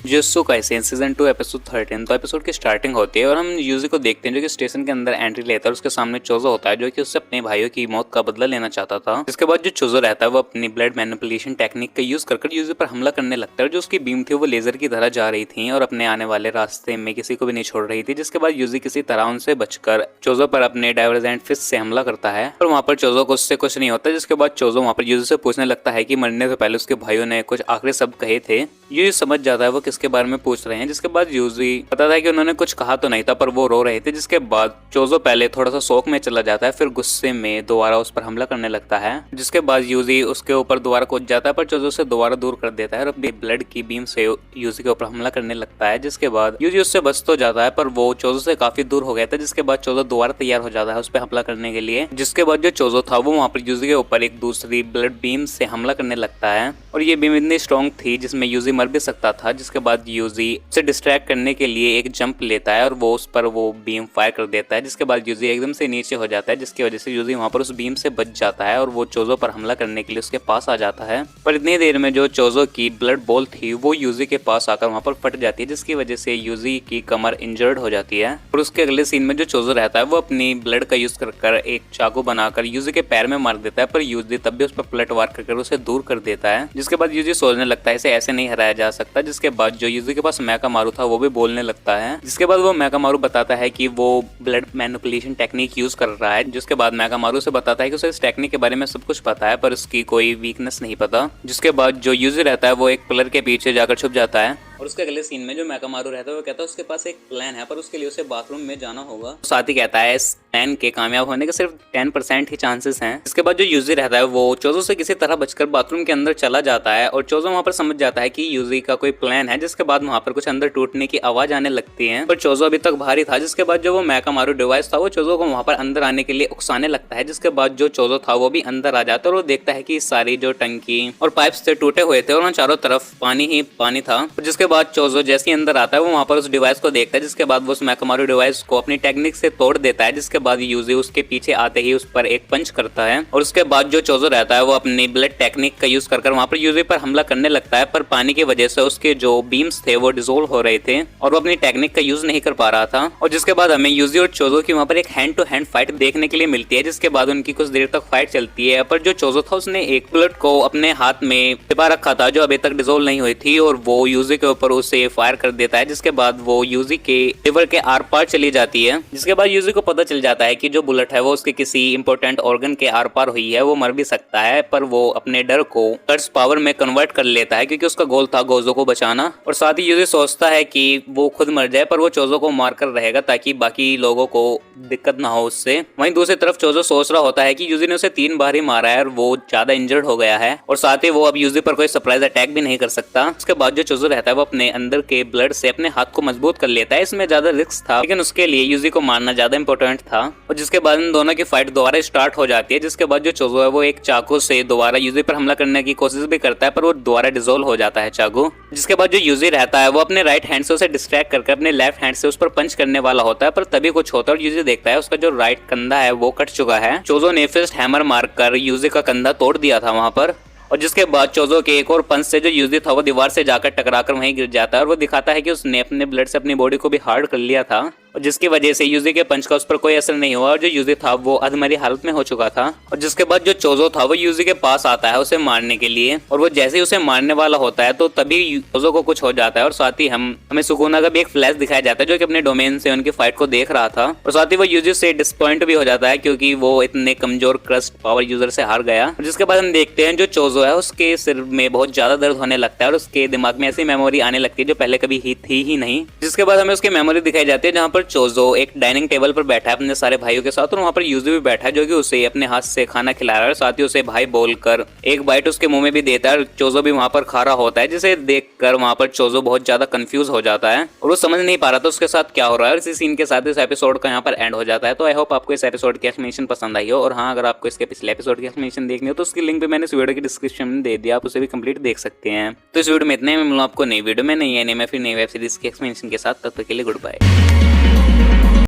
Jujutsu Kaisen season 2 episode 13। तो episode की starting होती है और हम यूजी को देखते हैं जो कि स्टेशन के अंदर एंट्री लेता है और उसके सामने चोजो होता है जो कि उससे अपने भाइयों की मौत का बदला लेना चाहता था। इसके बाद जो चोजो रहता है वो अपनी ब्लड मैनिपुलेशन टेक्निक का यूज कर यूजी पर हमला करने लगता है। जो उसकी बीम थी वो लेजर की तरह जा रही थी और अपने आने वाले रास्ते में किसी को भी नहीं छोड़ रही थी। जिसके बाद यूजी किसी तरह उनसे बचकर चोजो पर अपने डाइवर्जेंट फिस्ट से हमला करता है और वहाँ पर चोजो को उससे कुछ नहीं होता। जिसके बाद चोजो वहाँ पर यूजी से पूछने लगता है कि मरने से पहले उसके भाइयों ने कुछ आखिरी शब्द कहे थे। यूजी समझ जाता है वो किसके बारे में पूछ रहे हैं। जिसके बाद यूजी पता था कि उन्होंने कुछ कहा तो नहीं था पर वो रो रहे थे। जिसके बाद चोजो पहले थोड़ा सा शौक में चला जाता है फिर गुस्से में दोबारा उस पर हमला करने लगता है। जिसके बाद यूजी उसके ऊपर दोबारा कूद जाता है पर चोजो से दोबारा दूर कर देता है और अपनी ब्लड की बीम से यूजी के ऊपर हमला करने लगता है। जिसके बाद यूजी उससे बच तो जाता है पर वो चोजो से काफी दूर हो गया था। जिसके बाद चोजो दोबारा तैयार हो जाता है उस पर हमला करने के लिए। जिसके बाद जो चोजो था वो वहाँ पर यूजी के ऊपर एक दूसरी ब्लड बीम से हमला करने लगता है और ये बीम इतनी स्ट्रॉन्ग थी जिसमें यूजी मर भी सकता था। जिसके बाद यूजी उसे डिस्ट्रैक्ट करने के लिए एक जंप लेता है और वो उस पर वो बीम फायर कर देता है। जिसके बाद यूजी एकदम से नीचे हो जाता है जिसकी वजह से यूजी वहाँ पर उस बीम से बच जाता है और वो चोजो पर हमला करने के लिए उसके पास आ जाता है। पर इतनी देर में जो चोजो की ब्लड बॉल थी वो यूजी के पास आकर वहाँ पर फट जाती है जिसकी वजह से यूजी की कमर इंजर्ड हो जाती है। और उसके अगले सीन में जो चोजो रहता है वो अपनी ब्लड का यूज कर एक चाकू बनाकर यूजी के पैर में मार देता है पर यूजी तब भी उस पर पलट वार कर उसे दूर कर देता है। जिसके बाद यूजी सोचने लगता है इसे ऐसे नहीं हराया जा सकता। जिसके बाद जो यूजी के पास मैकामारू था वो भी बोलने लगता है। जिसके बाद वो मैकामारू बताता है कि वो ब्लड मैनिपुलेशन टेक्निक यूज कर रहा है। जिसके बाद मैकामारू से बताता है कि उसे इस टेक्निक के बारे में सब कुछ पता है पर उसकी कोई वीकनेस नहीं पता। जिसके बाद जो यूजी रहता है वो एक पिलर के पीछे जाकर छुप जाता है और उसके अगले सीन में जो मैकामारू रहता है वो कहता है उसके पास एक प्लान है पर उसके लिए उसे बाथरूम में जाना होगा। साथ ही कहता है इस प्लान के कामयाब होने के सिर्फ 10% ही चांसेस हैं। इसके बाद जो यूजी रहता है वो चोजो से किसी तरह बचकर बाथरूम के अंदर चला जाता है और चोजो वहाँ पर समझ जाता है कि यूजी का कोई प्लान है। जिसके बाद वहाँ पर कुछ अंदर टूटने की आवाज आने लगती है पर चोजो अभी तक बाहर ही था। जिसके बाद जो वो मैकामारू डिवाइस था वो चोजो को वहाँ पर अंदर आने के लिए उकसाने लगता है। जिसके बाद जो चोजो था वो भी अंदर आ जाता है और वो देखता है कि सारी जो टंकी और पाइप्स थे टूटे हुए थे और चारों तरफ पानी ही पानी था। जिसके बाद चोजो जैसे अंदर आता है वो वहाँ पर उस डिवाइस को देखता है। जिसके बाद वो उस मैकामारू डिवाइस को अपनी टेक्निक से तोड़ देता है। जिसके बाद यूजी उसके पीछे आते ही उस पर एक पंच करता है और उसके बाद जो चोजो रहता है वो अपनी ब्लड टेक्निक का यूज कर वहाँ पर यूजी पर हमला करने लगता है पर पानी की वजह से उसके जो बीम्स थे वो डिसोल्व हो रहे थे और वो अपनी टेक्निक का यूज नहीं कर पा रहा था। और जिसके बाद हमें यूजी और चोजो की वहाँ पर एक हैंड टू हैंड फाइट देखने के लिए मिलती है। जिसके बाद उनकी कुछ देर तक फाइट चलती है पर जो चोजो था उसने एक बुलेट को अपने हाथ में छिपा रखा था जो अभी तक डिसोल्व नहीं हुई थी और वो यूजी के ऊपर उसे फायर कर देता है। जिसके बाद वो यूजी के लिवर के आर पार चली जाती है। जिसके बाद यूजी को पता चल जाता है कि जो बुलेट है वो उसके किसी इंपॉर्टेंट ऑर्गन के आर पार हुई है। वो मर भी सकता है पर वो अपने डर को कर्स पावर में कन्वर्ट कर लेता है क्योंकि उसका गोल था गोजो को बचाना। और साथ ही यूजी सोचता है कि वो खुद मर जाए पर वो चोजो को मार कर रहेगा ताकि बाकी लोगों को दिक्कत ना हो उससे। वहीं दूसरी तरफ चोजो सोच रहा होता है कि यूजी ने उसे 3 बार ही मारा है और वो ज्यादा इंजर्ड हो गया है और साथ ही वो अब यूजी पर कोई सरप्राइज अटैक भी नहीं कर सकता। उसके बाद जो चोजो रहता है वो अपने अंदर के ब्लड से अपने हाथ को मजबूत कर लेता है। इसमें ज्यादा रिस्क था लेकिन उसके लिए यूजी को मारना ज्यादा इंपॉर्टेंट था। और जिसके बाद इन दोनों की फाइट दोबारा स्टार्ट हो जाती है। जिसके बाद जो चोजो है वो एक चाकू से दोबारा यूजी पर हमला करने की कोशिश भी करता है पर वो दोबारा डिसोल्व हो जाता है चाकू। जिसके बाद जो यूजी रहता है वो अपने राइट हैंड से उसे डिस्ट्रैक्ट करके अपने लेफ्ट हैंड से उस पर पंच करने वाला होता है पर तभी कुछ होता है और यूजी देखता है उसका जो राइट कंधा है वो कट चुका है। चोजो ने फिस्ट हैमर मारकर यूजी का कंधा तोड़ दिया था वहां पर। और जिसके बाद चोजो के एक और पंच से जो यूजी था वो दीवार से जाकर टकराकर वहीं गिर जाता है और वो दिखाता है कि उसने अपने ब्लड से अपनी बॉडी को भी हार्ड कर लिया था और जिसकी वजह से यूजी के पंच का उस पर कोई असर नहीं हुआ और जो यूजी था वो अधमरी हालत में हो चुका था। और जिसके बाद जो चोजो था वो यूजी के पास आता है उसे मारने के लिए और वो जैसे ही उसे मारने वाला होता है तो तभी चोजो को कुछ हो जाता है और साथ ही हमें सुकुना का भी एक फ्लैश दिखाया जाता है जो कि अपने डोमेन से उनकी फाइट को देख रहा था। और साथ ही वो यूजी से डिसपॉइंट भी हो जाता है क्योंकि वो इतने कमजोर क्रस्ट पावर यूजर से हार गया। जिसके बाद हम देखते हैं जो चोजो है उसके सिर में बहुत ज्यादा दर्द होने लगता है और उसके दिमाग में ऐसी मेमोरी आने लगती है जो पहले कभी थी ही नहीं। जिसके बाद हमें उसकी मेमोरी दिखाई जाती है जहाँ पर चोजो एक डाइनिंग टेबल पर बैठा है अपने सारे भाइयों के साथ और वहाँ पर यूजी भी बैठा है जो कि उसे अपने हाथ से खाना खिला रहा है। साथ ही उसे भाई बोलकर एक बाइट उसके मुंह में भी देता है और चोजो भी वहाँ पर खा रहा होता है जिसे देखकर वहाँ पर चोजो बहुत ज्यादा कंफ्यूज हो जाता है और वो समझ नहीं पा रहा था उसके साथ क्या हो रहा है। इसी सीन के साथ इस एपिसोड का यहाँ पर एंड हो जाता है। तो आई होप आपको इस एपिसोड की एक्सप्लेनेशन पसंद आई हो और हाँ अगर आपको इसके पिछले एपिसोड की एक्सप्लेनेशन देखनी हो तो उसकी लिंक भी मैंने इस वीडियो की डिस्क्रिप्शन में दे दिया, आप उसे भी कंप्लीट देख सकते हैं। तो इस वीडियो में इतने में मिलूँ आपको नई वीडियो में नहीं है मैं फिर नई वेब सीरीज की एक्सप्लेनेशन के साथ। तब तक के लिए गुड बाय।